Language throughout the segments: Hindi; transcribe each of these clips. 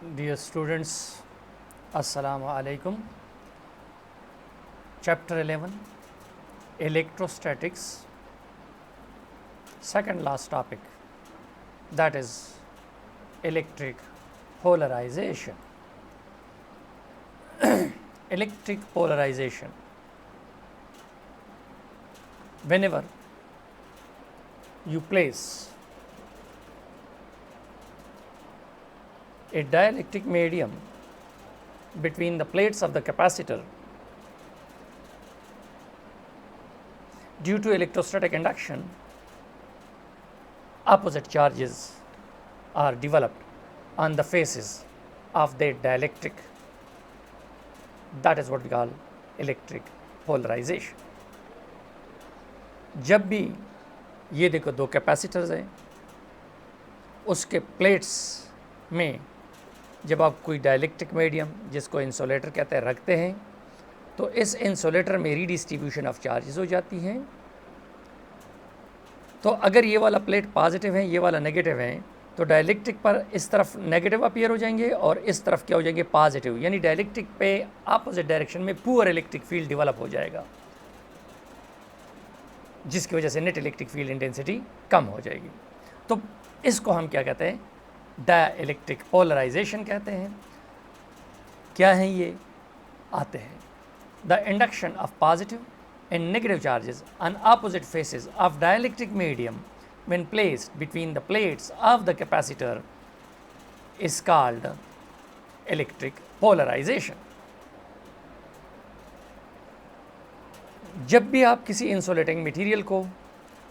Dear students, Assalamu alaikum. Chapter 11 Electrostatics, second last topic, that is electric polarization. Electric polarization. Whenever you place a dielectric medium between the plates of the capacitor, due to electrostatic induction, opposite charges are developed on the faces of the dielectric. That is what we call electric polarization. जब भी ये देखो दो कैपेसिटर्स हैं, उसके प्लेट्स में जब आप कोई डाइलेक्ट्रिक मीडियम, जिसको इंसुलेटर कहते हैं, रखते हैं, तो इस इंसुलेटर में रीडिस्ट्रीब्यूशन ऑफ चार्जेस हो जाती हैं. तो अगर ये वाला प्लेट पॉजिटिव है, ये वाला नेगेटिव है, तो डाइलेक्ट्रिक पर इस तरफ नेगेटिव अपीयर हो जाएंगे और इस तरफ क्या हो जाएंगे, पॉजिटिव. यानी डाइलेक्ट्रिक पे अपोजिट डायरेक्शन में पुअर इलेक्ट्रिक फील्ड डेवलप हो जाएगा, जिसकी वजह से नेट इलेक्ट्रिक फील्ड इंटेंसिटी कम हो जाएगी. तो इसको हम क्या कहते हैं, डाइलेक्ट्रिक पोलराइजेशन कहते हैं. क्या है ये, आते हैं. The induction of positive and negative charges on opposite faces of dielectric medium when placed between the plates of the capacitor is called electric polarization. जब भी आप किसी इंसुलेटिंग मटेरियल को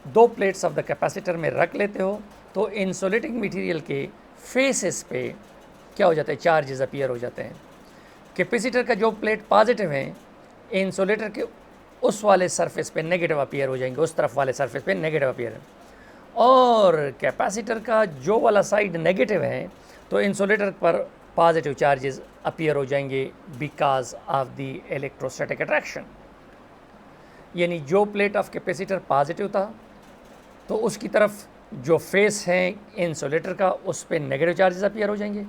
दो प्लेट्स ऑफ द कैपेसिटर में रख लेते हो, तो इंसुलेटिंग मटेरियल के फेसेस पे क्या हो जाता है, चार्जेस अपीयर हो जाते हैं. कैपेसिटर का जो प्लेट पॉजिटिव है, इंसुलेटर के उस वाले सरफेस पे नेगेटिव अपीयर हो जाएंगे, उस तरफ वाले सरफेस पे नेगेटिव अपीयर है. और कैपेसिटर का जो वाला साइड नेगेटिव है, तो इंसुलेटर पर पॉजिटिव चार्जेस अपीयर हो जाएंगे because of the electrostatic attraction. यानी जो प्लेट ऑफ कैपेसिटर पॉजिटिव था, तो उसकी तरफ जो फेस है इंसुलेटर का, उस पर नेगेटिव चार्जेस अपीयर हो जाएंगे.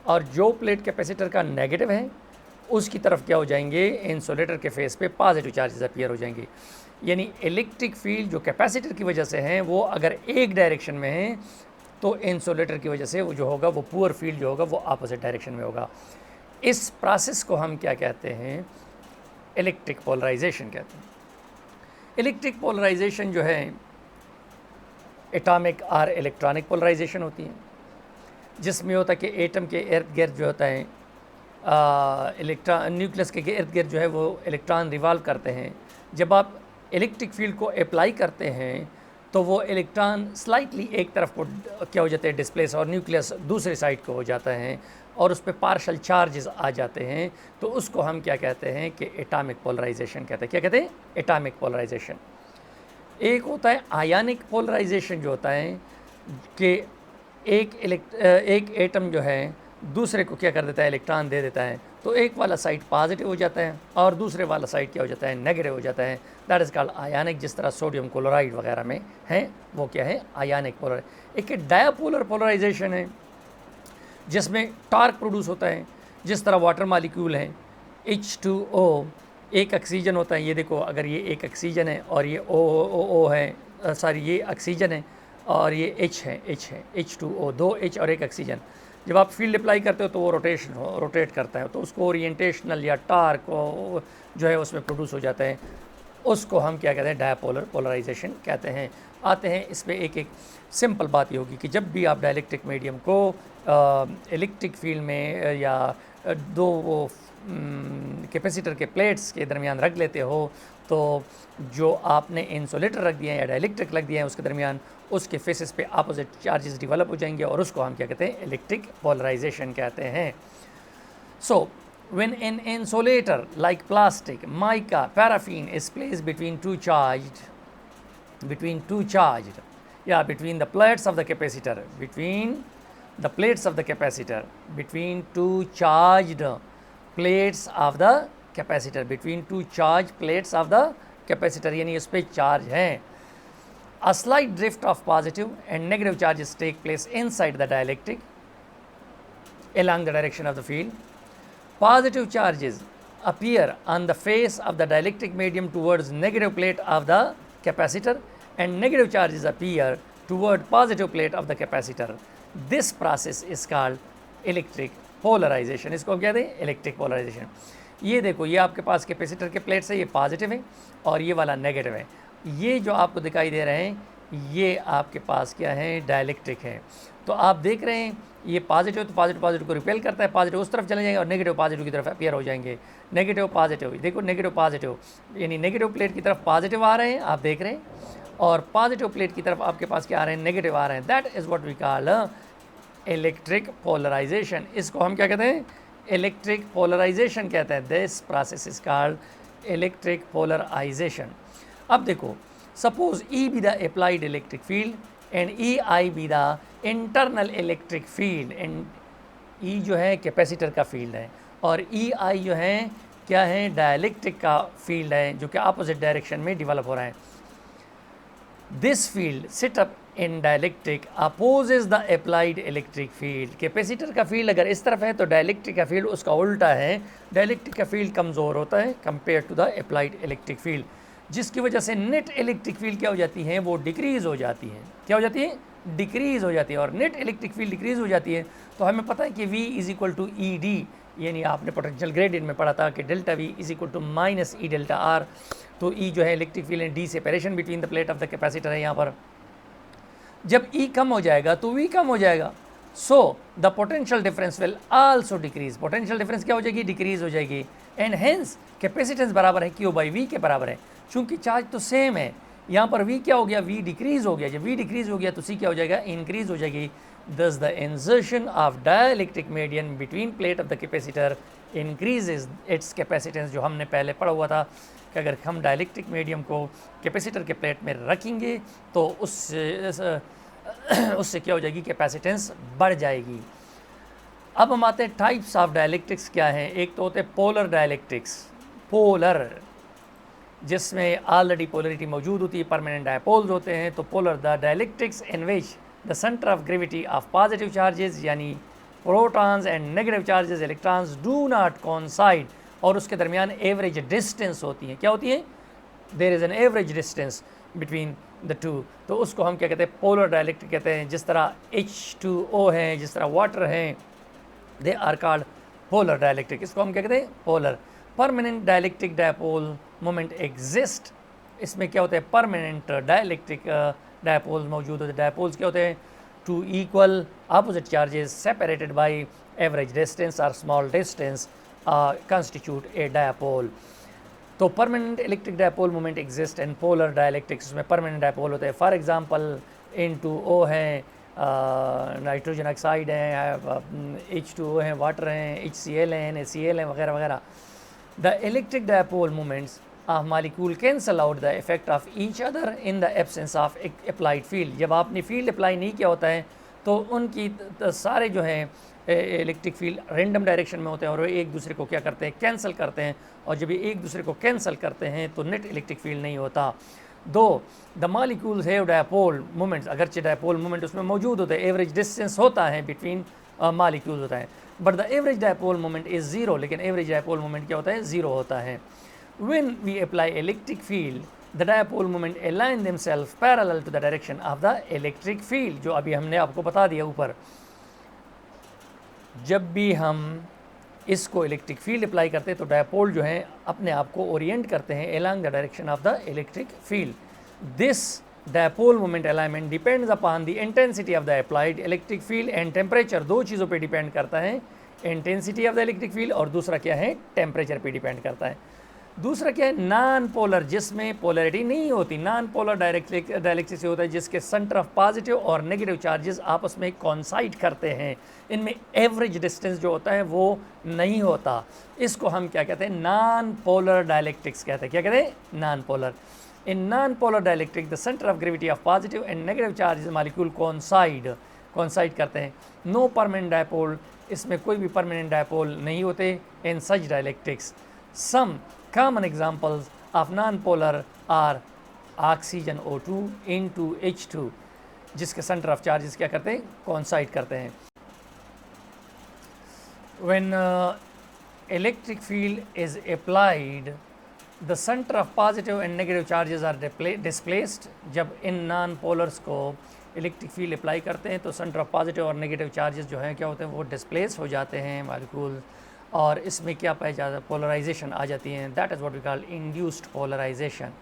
और जो प्लेट कैपेसिटर का नेगेटिव है, उसकी तरफ क्या हो जाएंगे, इंसुलेटर के फेस पे पॉजिटिव चार्जेस अपीयर हो जाएंगे. यानी इलेक्ट्रिक फील्ड जो कैपेसिटर की वजह से है, वो अगर एक डायरेक्शन में है, तो इंसुलेटर की वजह से वो जो होगा, वो पुअर फील्ड जो होगा, वो अपोजिट डायरेक्शन में होगा. इस प्रोसेस को हम क्या कहते हैं, इलेक्ट्रिक पोलराइजेशन कहते हैं. इलेक्ट्रिक पोलराइजेशन जो है एटॉमिक और इलेक्ट्रॉनिक पोलराइजेशन होती है, जिसमें होता है कि एटम के इर्द गिर्द जो होता है, इलेक्ट्रॉन न्यूक्लियस के इर्द गिर्द जो है वो इलेक्ट्रॉन रिवॉल्व करते हैं. जब आप इलेक्ट्रिक फील्ड को अप्लाई करते हैं, तो वो इलेक्ट्रॉन स्लाइटली एक तरफ को क्या हो जाते हैं, डिस्प्लेस, और न्यूक्लियस दूसरी साइड को हो जाता है, और उस पर पार्शल चार्जेस आ जाते हैं. तो उसको हम क्या कहते हैं कि एटॉमिक पोलराइजेशन कहते हैं. क्या कहते हैं, एटॉमिक पोलराइजेशन. एक होता है आयनिक पोलराइजेशन, जो होता है कि एक एटम जो है दूसरे को क्या कर देता है, इलेक्ट्रॉन दे देता है, तो एक वाला साइड पॉजिटिव हो जाता है और दूसरे वाला साइड क्या हो जाता है, नेगेटिव हो जाता है. दैट इज़ कॉल्ड आयनिक. जिस तरह सोडियम क्लोराइड वगैरह में है, वो क्या है, आयनिक पोलर. एक डायपोलर पोलराइजेशन है, जिसमें टॉर्क प्रोड्यूस होता है. जिस तरह वाटर मॉलिक्यूल हैं, H2O, एक ऑक्सीजन होता है. ये देखो, अगर ये एक ऑक्सीजन है और ये O है, सॉरी ये ऑक्सीजन है और ये H है, H2O, दो H और एक ऑक्सीजन. जब आप फील्ड अप्लाई करते हो, तो वो रोटेट करता है, तो उसको ओरिएंटेशनल या टार्क जो है उसमें प्रोड्यूस हो जाता है. उसको हम क्या कहते हैं, डायपोलर पोलराइजेशन कहते हैं. आते हैं इस पर एक सिंपल बात ये होगी कि जब भी आप डाइलेक्ट्रिक मीडियम को इलेक्ट्रिक फील्ड में या दो वो कैपेसिटर के प्लेट्स के दरमियान रख लेते हो, तो जो आपने इंसुलेटर रख दिया है या डाइलेक्ट्रिक रख दिया है, उसके दरमियान उसके फेसेस पे अपोजिट चार्जेस डेवलप हो जाएंगे, और उसको हम क्या कहते हैं, इलेक्ट्रिक पोलराइजेशन कहते हैं. सो when an insulator like plastic, mica, paraffin is placed between two charged, between the plates of the capacitor, between two charged plates of the capacitor, between two charged plates of the capacitor, यानी इस पे चार्ज हैं. A slight drift of positive and negative charges take place inside the dielectric. along the direction of the field. Positive charges appear on the face of the dielectric medium towards negative plate of the capacitor, and negative charges appear toward positive plate of the capacitor. This process is called electric polarization. इसको हम कहते हैं इलेक्ट्रिक पोलराइजेशन. ये देखो, ये आपके पास कैपेसिटर के प्लेट्स है, ये पॉजिटिव है और ये वाला नेगेटिव है. ये जो आपको दिखाई दे रहे हैं ये आपके पास क्या है, डाइलेक्ट्रिक है. तो आप देख रहे हैं ये पॉजिटिव, तो पॉजिटिव को रिपेल करता है, पॉजिटिव उस तरफ चले जाएंगे और नेगेटिव पॉजिटिव की तरफ अपीयर हो जाएंगे. नेगेटिव पॉजिटिव, देखो नेगेटिव पॉजिटिव, यानी नेगेटिव प्लेट की तरफ पॉजिटिव आ रहे हैं, आप देख रहे हैं, और पॉजिटिव प्लेट की तरफ आपके पास क्या आ रहे हैं, नेगेटिव आ रहे हैं. That is what we call electric polarization. इसको हम क्या कहते हैं, इलेक्ट्रिक पोलराइजेशन कहते हैं. This process is called electric polarization. अब देखो, suppose E be the applied electric field and EI be the internal electric field. And E जो है कैपेसिटर का फील्ड है और EI जो है क्या है, डाइलेक्ट्रिक का फील्ड है, जो कि अपोजिट डायरेक्शन में डेवलप हो रहा है. This field sit up in dielectric opposes the applied electric field. Capacitor का फील्ड अगर इस तरफ है तो डाइलेक्ट्रिक का फील्ड उसका उल्टा है. डाइलेक्ट्रिक का फील्ड कमज़ोर होता है compare to the applied electric field, जिसकी वजह से नेट इलेक्ट्रिक फील्ड क्या हो जाती है, वो डिक्रीज़ हो जाती है. क्या हो जाती है, डिक्रीज़ हो जाती है. और नेट इलेक्ट्रिक फील्ड डिक्रीज़ हो जाती है तो हमें पता है कि V is equal to ED, यानी आपने पोटेंशियल ग्रेडियंट में पढ़ा था कि delta V is equal to minus E delta R. तो E जो है इलेक्ट्रिक फील्ड है, D separation between the plate of the capacitor है यहाँ पर. जब E कम हो जाएगा तो V कम हो जाएगा. So the potential difference will also decrease. Potential difference क्या हो जाएगी, डिक्रीज हो जाएगी. एंड हेंस कैपेसिटेंस बराबर है Q बाई V के बराबर है. चूंकि चार्ज तो सेम है, यहाँ पर V क्या हो गया, V डिक्रीज हो गया. जब V डिक्रीज हो गया तो C क्या हो जाएगा, इंक्रीज हो जाएगी. Thus the insertion of dielectric medium between plate of the capacitor increases its capacitance. जो हमने पहले पढ़ा हुआ था कि अगर हम डाइलेक्ट्रिक मीडियम को कैपेसिटर के प्लेट में रखेंगे तो उससे क्या हो जाएगी, कैपेसिटेंस बढ़ जाएगी. अब हम आते हैं टाइप्स ऑफ डाइलेक्ट्रिक्स क्या हैं. एक तो होते हैं पोलर डाइलेक्ट्रिक्स. पोलर जिसमें ऑलरेडी पोलरिटी मौजूद होती है, परमानेंट डायपोल्स होते हैं. तो polar the dielectrics in which the centre of gravity of positive charges यानी protons and negative charges electrons do not coincide, और उसके दरमियान एवरेज डिस्टेंस होती है. क्या होती है, there is an average distance between the two. तो उसको हम क्या कहते हैं, पोलर डाइलेक्ट्रिक कहते हैं. जिस तरह H2O है, जिस तरह वाटर है, they are called polar dielectric. इसको हम क्या कहते हैं, polar. Permanent dielectric dipole moment exist. इसमें क्या होता है, परमानेंट डाइलेक्ट्रिक डायपोल मौजूद होते हैं. डायपोल्स क्या होते हैं, two equal opposite charges separated by average distance और small distance constitute a dipole. तो permanent electric dipole moment exist and polar dielectrics में परमानेंट डायपोल होते हैं. फॉर एग्जांपल N2O है, नाइट्रोजन ऑक्साइड है, H2O है, वाटर हैं, HCl है, NaCl है, वगैरह वगैरह. The electric dipole moments of molecule cancel out the effect of each other in the absence of applied field. जब आपने फील्ड अप्लाई नहीं किया होता है तो उनकी सारे जो हैं इलेक्ट्रिक फील्ड रैंडम डायरेक्शन में होते हैं और वो एक दूसरे को क्या करते हैं, कैंसिल करते हैं. और जब ये एक दूसरे को कैंसिल करते हैं तो नेट इलेक्ट्रिक फील्ड नहीं होता. दो the molecules have dipole moments, अगरचे डायपोल मोमेंट उसमें मौजूद होते हैं, एवरेज डिस्टेंस होता है बिटवीन मॉलिक्यूल्स होता है, but the average dipole moment is zero. लेकिन एवरेज डायपोल मोमेंट क्या होता है, ज़ीरो होता है. When we apply electric field the dipole moment align themselves parallel to the direction of the electric field. जो अभी हमने आपको बता दिया ऊपर, जब भी हम इसको इलेक्ट्रिक फील्ड अप्लाई करते हैं तो डायपोल जो हैं अपने आप को ओरिएंट करते हैं along the direction of the electric field. This dipole moment alignment depends upon the intensity of the applied electric field and temperature. दो चीज़ों पे डिपेंड करता है, intensity of the electric field और दूसरा क्या है, टेम्परेचर पे डिपेंड करता है. दूसरा क्या है, नॉन पोलर, जिसमें पोलरिटी नहीं होती. नॉन पोलर डायलेक्ट्रिक से होता है जिसके सेंटर ऑफ पॉजिटिव और नेगेटिव चार्जेस आपस में कॉन्साइड करते हैं. इनमें एवरेज डिस्टेंस जो होता है वो नहीं होता. इसको हम क्या कहते हैं, नॉन पोलर डायलेक्ट्रिक्स कहते हैं. क्या कहते हैं, non polar. In non polar dielectric the centre of gravity of positive and negative charges molecule कॉन्साइड करते हैं. नो परमानेंट डायपोल, इसमें कोई भी परमानेंट डायपोल नहीं होते in such dielectrics. Some common examples of non-polar are oxygen O2 into H2, जिसके सेंटर ऑफ चार्जेस क्या करते हैं, कॉन्साइड करते हैं. when electric field is applied, the center of positive and negative charges are displaced. जब इन नॉन पोलर्स को इलेक्ट्रिक फील्ड अप्लाई करते हैं तो सेंटर ऑफ पॉजिटिव और नेगेटिव चार्जेस जो हैं क्या होते हैं, वो डिस्प्लेस हो जाते हैं मॉलिक्यूल, और इसमें क्या पाया जाता है, पोलराइजेशन आ जाती है. That is what we call induced polarization.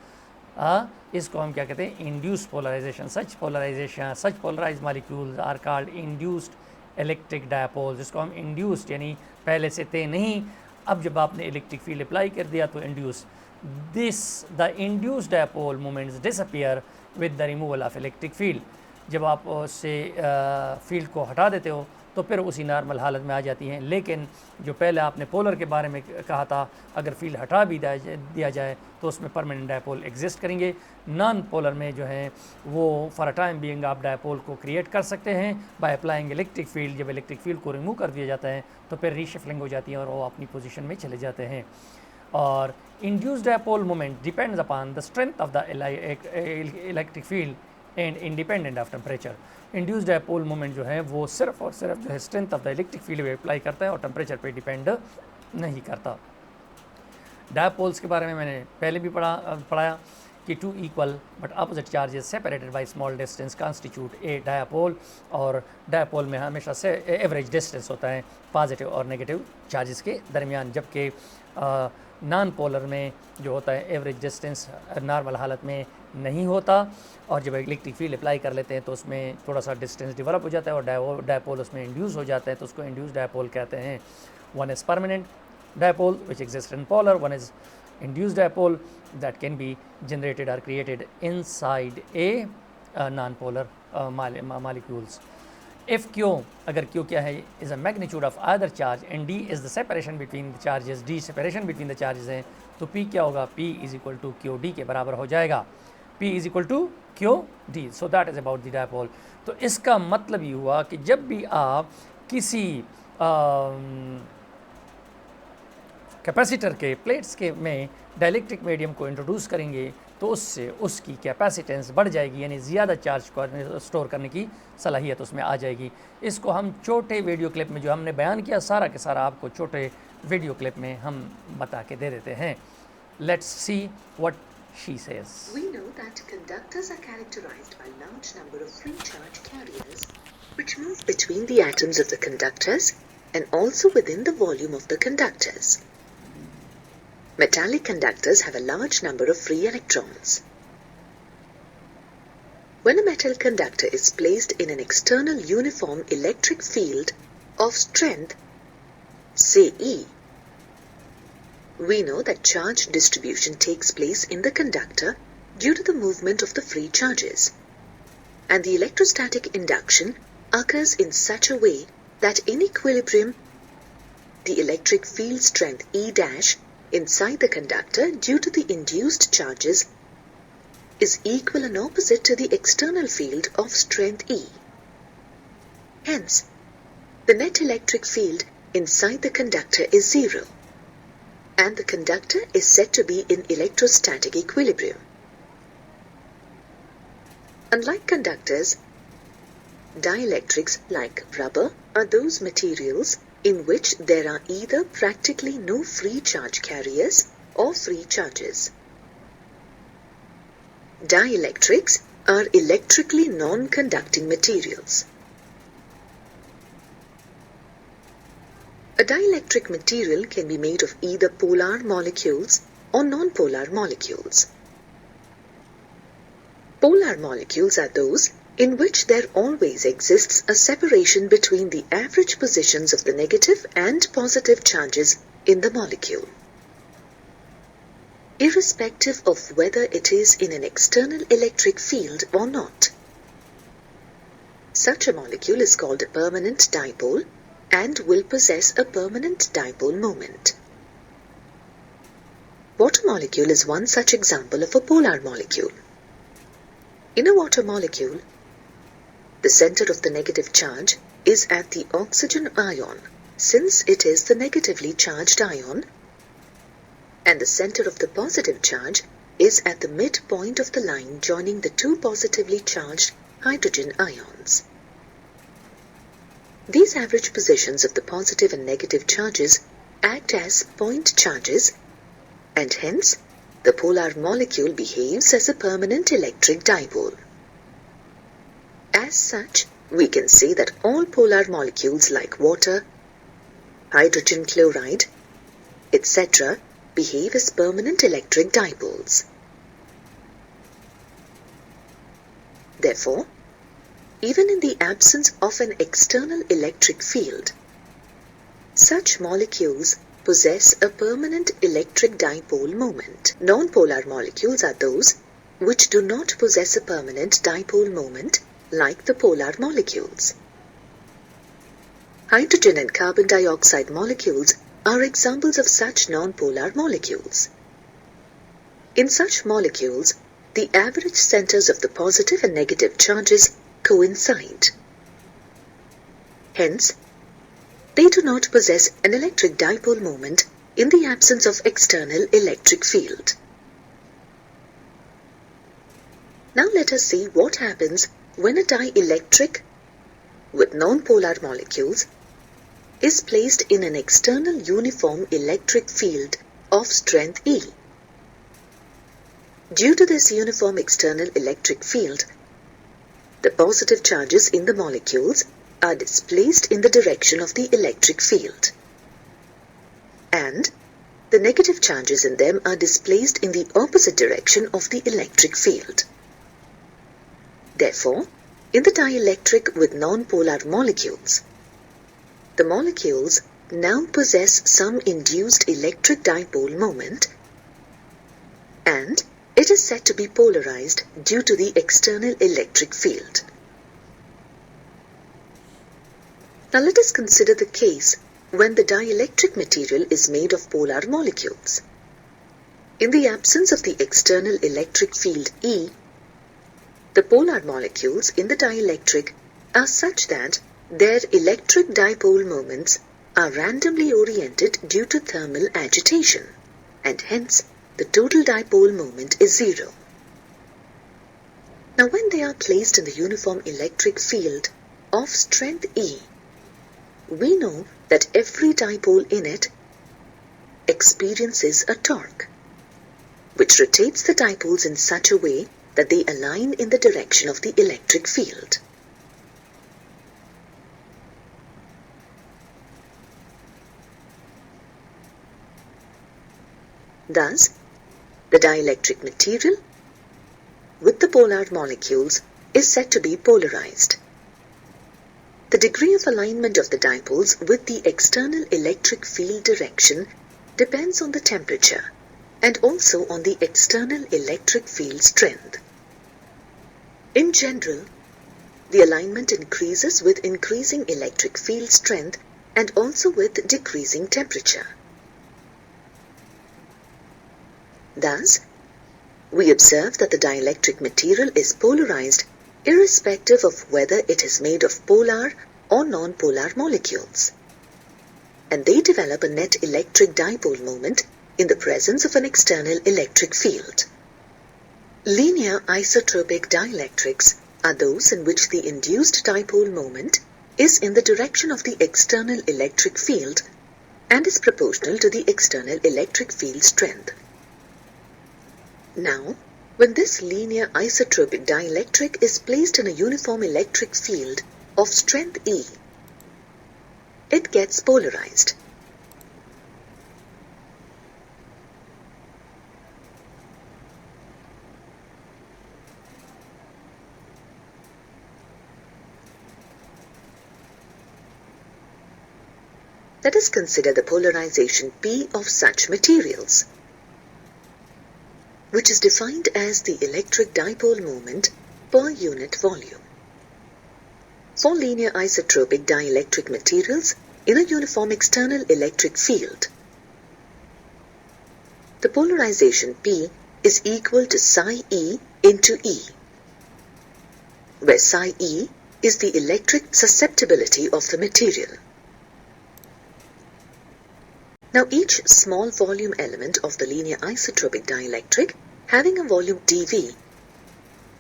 इसको हम क्या कहते हैं, induced polarization. Such polarize molecules are called induced electric dipoles. इसको हम इंड्यूस्ड यानी पहले से थे नहीं, अब जब आपने इलेक्ट्रिक फील्ड अप्लाई कर दिया तो induce. The induced dipole moments disappear with the removal of electric field. जब आप उससे फील्ड को हटा देते हो तो फिर उसी नॉर्मल हालत में आ जाती हैं. लेकिन जो पहले आपने पोलर के बारे में कहा था, अगर फील्ड हटा भी दिया जाए तो उसमें परमानेंट डायपोल एग्जिस्ट करेंगे. नॉन पोलर में जो है वो फॉर अ टाइम बीइंग आप डायपोल को क्रिएट कर सकते हैं बाय अप्लाइंग इलेक्ट्रिक फील्ड. जब इलेक्ट्रिक फील्ड को रिमूव कर दिया जाता है तो फिर रीशफलिंग हो जाती है और वो अपनी पोजीशन में चले जाते हैं. और induced dipole moment depends upon the strength of the electric field and independent of temperature. Induced dipole moment जो है वो सिर्फ और सिर्फ जो है strength of the electric field पे अप्लाई करता है और टेम्परेचर पे डिपेंड नहीं करता. डायपोल्स के बारे में मैंने पहले भी पढ़ाया कि two equal but opposite charges separated by small distance constitute a dipole. और डायपोल में हमेशा से एवरेज डिस्टेंस होता है पॉजिटिव और नेगेटिव चार्जेस के दरमियान, जबकि नॉन पोलर में जो होता है एवरेज डिस्टेंस नॉर्मल हालत में नहीं होता. और जब इलेक्ट्रिक फील्ड अप्लाई कर लेते हैं तो उसमें थोड़ा सा डिस्टेंस डेवलप हो जाता है और डायपोल उसमें इंड्यूस हो जाता है, तो उसको इंड्यूस डायपोल कहते हैं. One is permanent dipole which exist in polar, one is induced dipole that can be generated or created inside a non-polar molecules. If Q, अगर Q क्या है, is a magnitude of either charge and D is the separation between the charges, D separation between the charges है, तो P क्या होगा, P is equal to QD के बराबर हो जाएगा. P is equal to QD. So that is about the dipole. तो इसका मतलब ये हुआ कि जब भी आप किसी कैपेसिटर के प्लेट्स के में डाइलेक्ट्रिक मीडियम को इंट्रोड्यूस करेंगे तो उससे उसकी कैपेसिटेंस बढ़ जाएगी, यानी ज़्यादा चार्ज को स्टोर करने की सलाहियत उसमें आ जाएगी. इसको हम छोटे वीडियो क्लिप में जो हमने बयान किया सारा के सारा आपको छोटे वीडियो क्लिप में हम बता के दे देते हैं. Let's see what she says. We know that conductors are characterized by large number of free charge carriers which move between the atoms of the conductors and also within the volume of the conductors. Metallic conductors have a large number of free electrons. When a metal conductor is placed in an external uniform electric field of strength, say E, we know that charge distribution takes place in the conductor due to the movement of the free charges, and the electrostatic induction occurs in such a way that in equilibrium, the electric field strength E dash inside the conductor due to the induced charges is equal and opposite to the external field of strength E. Hence, the net electric field inside the conductor is zero, and the conductor is said to be in electrostatic equilibrium. Unlike conductors, dielectrics like rubber are those materials in which there are either practically no free charge carriers or free charges. Dielectrics are electrically non-conducting materials. A dielectric material can be made of either polar molecules or non-polar molecules. Polar molecules are those in which there always exists a separation between the average positions of the negative and positive charges in the molecule, irrespective of whether it is in an external electric field or not. Such a molecule is called a permanent dipole and will possess a permanent dipole moment. Water molecule is one such example of a polar molecule. In a water molecule, the center of the negative charge is at the oxygen ion, since it is the negatively charged ion, and the center of the positive charge is at the midpoint of the line joining the two positively charged hydrogen ions. These average positions of the positive and negative charges act as point charges, and hence the polar molecule behaves as a permanent electric dipole. As such, we can say that all polar molecules like water, hydrogen chloride, etc. behave as permanent electric dipoles. Therefore, even in the absence of an external electric field, such molecules possess a permanent electric dipole moment. Non-polar molecules are those which do not possess a permanent dipole moment like the polar molecules. Hydrogen and carbon dioxide molecules are examples of such non-polar molecules. In such molecules, the average centers of the positive and negative charges coincide. Hence, they do not possess an electric dipole moment in the absence of external electric field. Now let us see what happens when a dielectric with non-polar molecules is placed in an external uniform electric field of strength E. Due to this uniform external electric field, the positive charges in the molecules are displaced in the direction of the electric field, and the negative charges in them are displaced in the opposite direction of the electric field. Therefore, in the dielectric with non-polar molecules, the molecules now possess some induced electric dipole moment, and it is said to be polarized due to the external electric field. Now let us consider the case when the dielectric material is made of polar molecules. In the absence of the external electric field E, the polar molecules in the dielectric are such that their electric dipole moments are randomly oriented due to thermal agitation, and hence the total dipole moment is zero. Now when they are placed in the uniform electric field of strength E, we know that every dipole in it experiences a torque, which rotates the dipoles in such a way that they align in the direction of the electric field. Thus, the dielectric material with the polar molecules is said to be polarized. The degree of alignment of the dipoles with the external electric field direction depends on the temperature and also on the external electric field strength. In general, the alignment increases with increasing electric field strength and also with decreasing temperature. Thus, we observe that the dielectric material is polarized irrespective of whether it is made of polar or non-polar molecules, and they develop a net electric dipole moment in the presence of an external electric field. Linear isotropic dielectrics are those in which the induced dipole moment is in the direction of the external electric field and is proportional to the external electric field strength. Now, when this linear isotropic dielectric is placed in a uniform electric field of strength E, it gets polarized. Let us consider the polarization P of such materials, which is defined as the electric dipole moment per unit volume. For linear isotropic dielectric materials in a uniform external electric field, the polarization P is equal to psi E into E, where psi E is the electric susceptibility of the material. Now each small volume element of the linear isotropic dielectric having a volume dV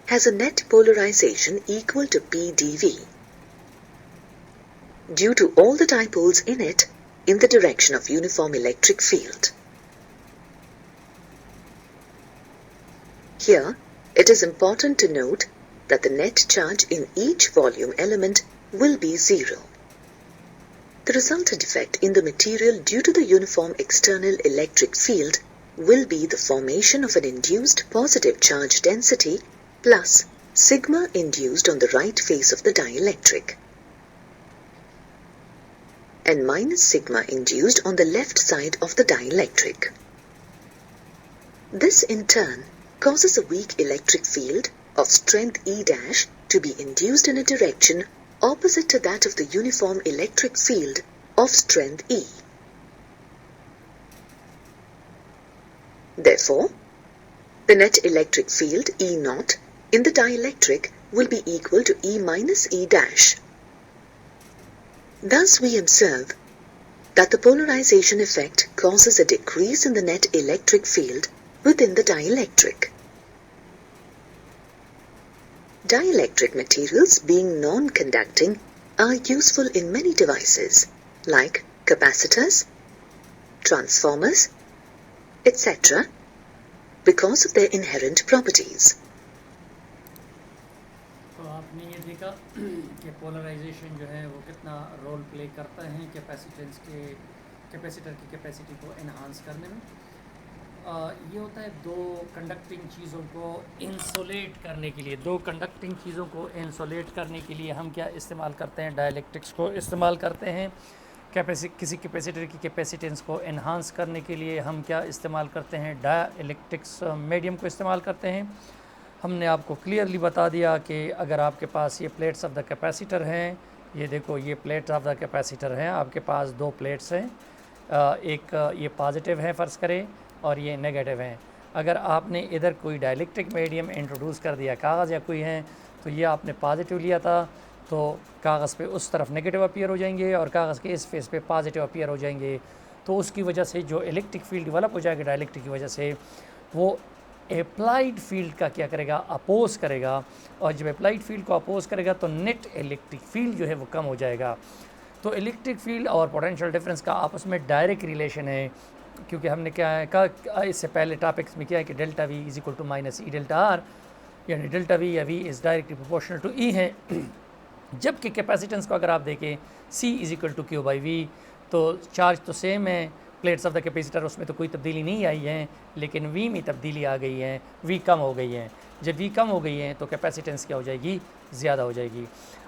has a net polarization equal to P dV, due to all the dipoles in it in the direction of uniform electric field. Here, it is important to note that the net charge in each volume element will be zero. The resultant effect in the material due to the uniform external electric field will be the formation of an induced positive charge density plus sigma induced on the right face of the dielectric and minus sigma induced on the left side of the dielectric. This in turn causes a weak electric field of strength E' to be induced in a direction opposite to that of the uniform electric field of strength E. Therefore, the net electric field E0 in the dielectric will be equal to E minus E'. Thus we observe that the polarization effect causes a decrease in the net electric field within the dielectric. Dielectric materials, being non-conducting, are useful in many devices like capacitors, transformers, etc. because of their inherent properties. तो आपने ये देखा कि पोलराइजेशन जो है वो कितना रोल प्ले करता है कैपेसिटर की कैपेसिटी को एनहांस करने में। ये होता है दो कंडक्टिंग चीज़ों को इंसुलेट करने के लिए। दो कंडक्टिंग चीज़ों को इंसुलेट करने के लिए हम क्या इस्तेमाल करते हैं? डाइलेक्ट्रिक्स को इस्तेमाल करते हैं। किसी कैपेसिटर की कैपेसिटेंस को एनहांस करने के लिए हम क्या इस्तेमाल करते हैं? डाइलेक्ट्रिक्स मीडियम को इस्तेमाल करते हैं। हमने आपको क्लियरली बता दिया कि अगर आपके पास ये प्लेट्स ऑफ द कैपेसिटर हैं, ये देखो ये प्लेट्स ऑफ द कैपेसिटर हैं, आपके पास दो प्लेट्स हैं, एक ये पॉजिटिव है फ़र्ज़ करें और ये नेगेटिव हैं। अगर आपने इधर कोई डाइलेक्ट्रिक मीडियम इंट्रोड्यूस कर दिया, कागज़ या कोई है, तो ये आपने पॉजिटिव लिया था तो कागज़ पे उस तरफ नेगेटिव अपीयर हो जाएंगे और कागज़ के इस फेस पे पॉजिटिव अपीयर हो जाएंगे। तो उसकी वजह से जो इलेक्ट्रिक फील्ड डेवलप हो जाएगा डाइलेक्ट्रिक की वजह से, वो अप्लाइड फील्ड का क्या करेगा? अपोज करेगा। और जब अप्लाइड फील्ड को अपोज करेगा तो नेट इलेक्ट्रिक फील्ड जो है वो कम हो जाएगा। तो इलेक्ट्रिक फील्ड और पोटेंशियल डिफरेंस का आपस में डायरेक्ट रिलेशन है, क्योंकि हमने क्या है कहा इससे पहले टॉपिक्स में क्या है कि delta V is equal to minus E delta R, यानी डेल्टा वी या V is directly proportional to E है। जबकि कैपेसिटेंस को अगर आप देखें C is equal to Q by V, तो चार्ज तो सेम है प्लेट्स ऑफ द कैपेसिटर, उसमें तो कोई तब्दीली नहीं आई है, लेकिन वी में तब्दीली आ गई है, वी कम हो गई है। जब वी कम हो गई है तो कैपेसिटेंस क्या हो जाएगी? ज़्यादा हो जाएगी।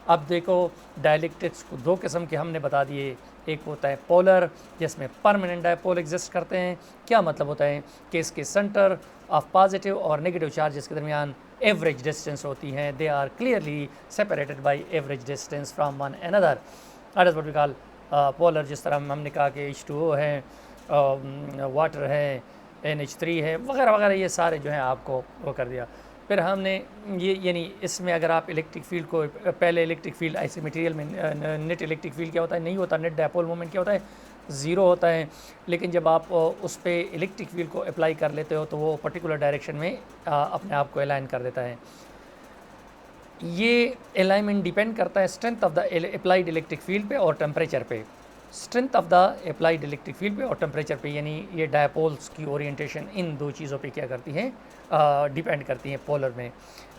अब देखो डाइलेक्ट्रिक्स को दो किस्म के हमने बता दिए। एक होता है पोलर, जिसमें परमानेंट डायपोल एग्जिस्ट करते हैं। क्या मतलब होता है कि इसके सेंटर ऑफ पॉजिटिव और नेगेटिव चार्जेस के दरमियान एवरेज डिस्टेंस होती हैं। They are clearly separated by average distance from one another. That is what we call polar. जिस तरह हमने कहा कि H2O है, वाटर है, NH3 है, वगैरह वगैरह, ये सारे जो हैं आपको वो कर दिया। फिर हमने ये यानी इसमें अगर आप इलेक्ट्रिक फील्ड को पहले इलेक्ट्रिक फील्ड ऐसे मटेरियल में नेट इलेक्ट्रिक फील्ड क्या होता है? नहीं होता। नेट डायपोल मोमेंट क्या होता है? ज़ीरो होता है। लेकिन जब आप उस पर इलेक्ट्रिक फील्ड को अप्लाई कर लेते हो तो वो पर्टिकुलर डायरेक्शन में अपने आप को अलाइन कर देता है। ये अलाइनमेंट डिपेंड करता है strength of the applied electric field पे और टेम्परेचर पे। Strength of the applied electric field पे और टेम्परेचर पे, यानी ये डायपोल्स की ओरिएंटेशन इन दो चीज़ों पे क्या करती हैं? डिपेंड करती हैं पोलर में।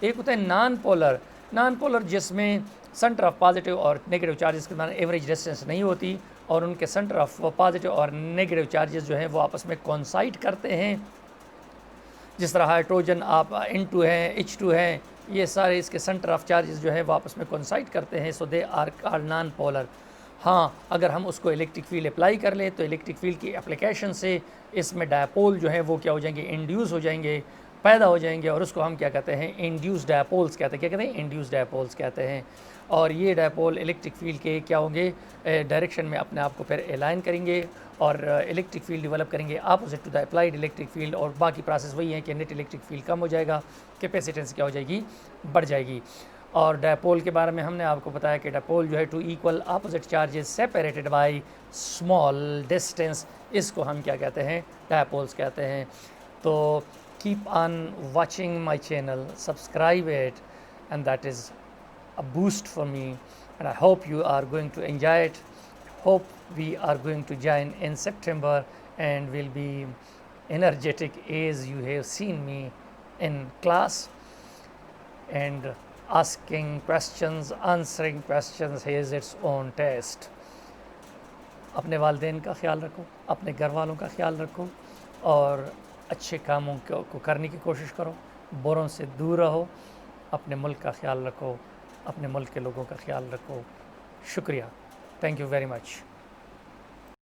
एक होता है नॉन पोलर। नॉन पोलर जिसमें सेंटर ऑफ पॉजिटिव और नेगेटिव चार्जेस के दरमियान एवरेज डिस्टेंस नहीं होती और उनके सेंटर ऑफ पॉजिटिव और नेगेटिव चार्जेस जो हैं वो आपस में कोइंसाइड करते हैं। जिस तरह हाइड्रोजन आप N2 है, H2 है, ये सारे इसके सेंटर ऑफ चार्जेस जो है वो आपस में कोइंसाइड करते हैं। सो दे आर नॉन पोलर। हाँ, अगर हम उसको इलेक्ट्रिक फील्ड अप्लाई कर लें तो इलेक्ट्रिक फील्ड की एप्लीकेशन से इसमें डायपोल जो है वो क्या हो जाएंगे? इंड्यूस हो जाएंगे, पैदा हो जाएंगे, और उसको हम क्या कहते हैं? इंड्यूस डायपोल्स कहते हैं। क्या कहते हैं? इंड्यूस डायपोल्स कहते हैं। और ये डायपोल इलेक्ट्रिक फील्ड के क्या होंगे? डायरेक्शन में अपने आप को फिर अलाइन करेंगे और इलेक्ट्रिक फील्ड डेवलप करेंगे opposite to the applied electric field. और बाकी प्रोसेस वही है कि नेट इलेक्ट्रिक फील्ड कम हो जाएगा, कैपेसिटेंस क्या हो जाएगी? बढ़ जाएगी। और डायपोल के बारे में हमने आपको बताया कि डायपोल जो है two equal opposite charges separated by small distance, इसको हम क्या कहते हैं? डायपोल्स कहते हैं। तो keep on watching my channel, subscribe it, and that is a boost for me and I hope you are going to enjoy it. Hope we are going to join in September and will be energetic as you have seen me in class, and asking questions, answering questions has its own taste. अपने वालिदैन का ख्याल रखो, अपने घर वालों का ख्याल रखो और अच्छे कामों को करने की कोशिश करो, बुरों से दूर रहो, अपने मुल्क का ख्याल रखो, अपने मुल्क के लोगों का ख्याल रखो। शुक्रिया, थैंक यू वेरी मच।